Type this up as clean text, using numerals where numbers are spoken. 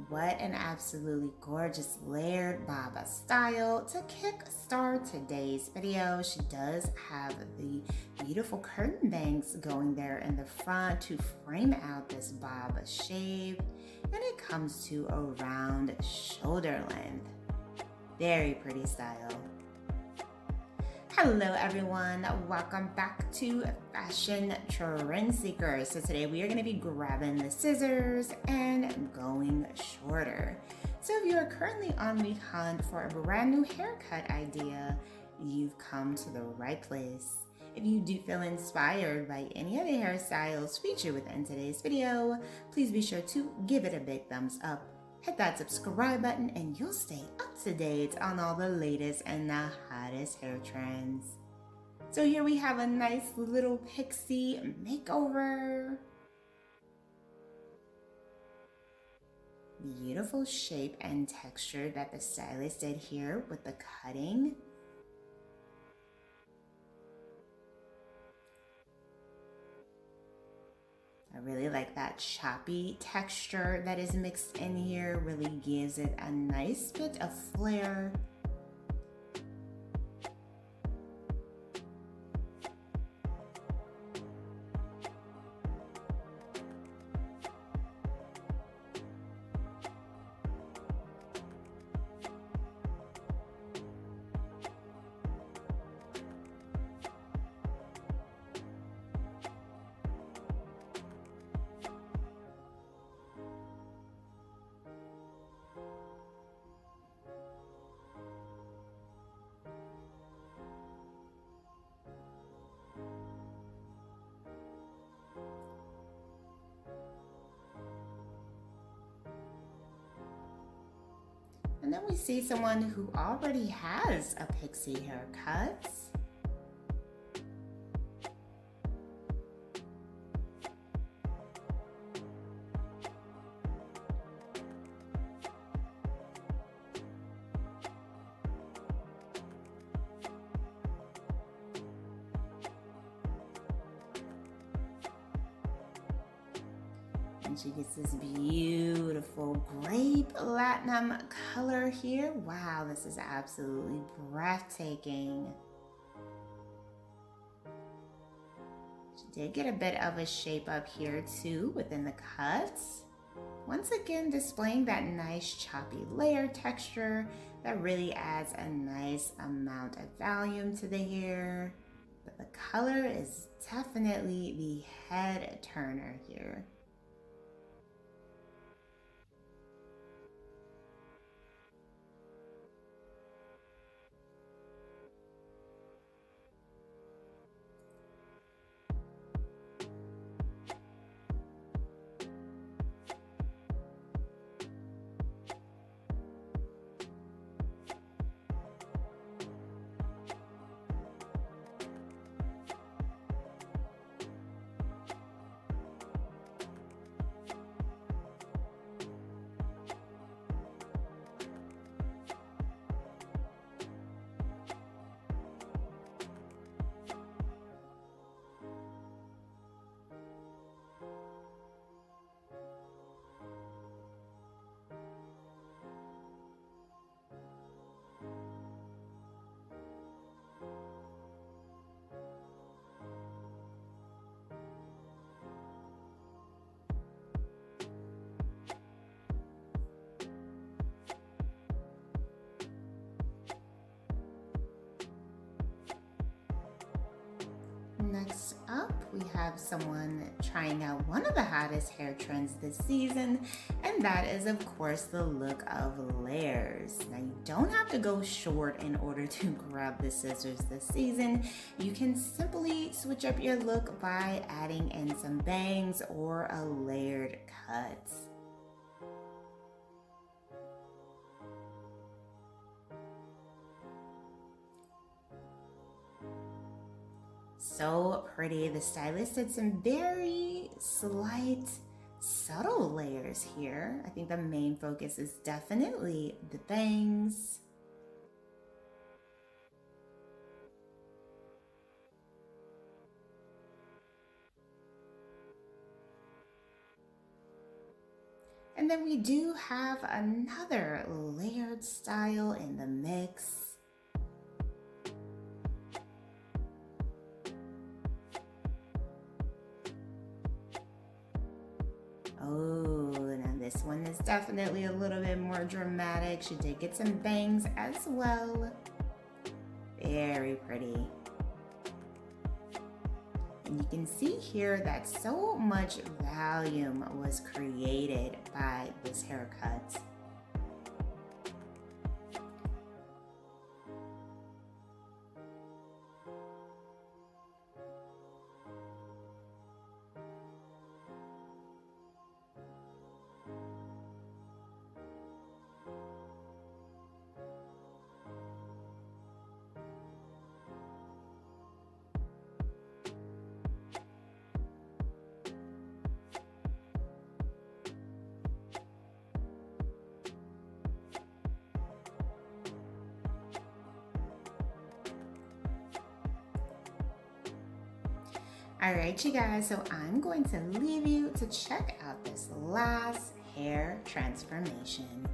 What an absolutely gorgeous layered bob style. To kickstart today's video, she does have the beautiful curtain bangs going there in the front to frame out this bob shape, and it comes to around shoulder length. Very pretty style. Hello everyone, welcome back to Fashion Trend Seekers. So today we are going to be grabbing the scissors and going shorter. So if you are currently on the hunt for a brand new haircut idea, you've come to the right place. If you do feel inspired by any of the hairstyles featured within today's video, please be sure to give it a big thumbs up. Hit that subscribe button and you'll stay up to date on all the latest and the hottest hair trends. So here we have a nice little pixie makeover. Beautiful shape and texture that the stylist did here with the cutting. I really like that choppy texture that is mixed in here, really gives it a nice bit of flair. And then we see someone who already has a pixie haircut. And she gets this beautiful grape platinum color here. Wow, this is absolutely breathtaking. She did get a bit of a shape up here too within the cuts. Once again, displaying that nice choppy layer texture that really adds a nice amount of volume to the hair. But the color is definitely the head turner here. Next up, we have someone trying out one of the hottest hair trends this season, and that is, of course, the look of layers. Now, you don't have to go short in order to grab the scissors this season. You can simply switch up your look by adding in some bangs or a layered cut. So pretty. The stylist did some very slight, subtle layers here. I think the main focus is definitely the bangs. And then we do have another layered style in the mix. Oh, now this one is definitely a little bit more dramatic. She did get some bangs as well. Very pretty. And you can see here that so much volume was created by this haircut. All right, you guys, so I'm going to leave you to check out this last hair transformation.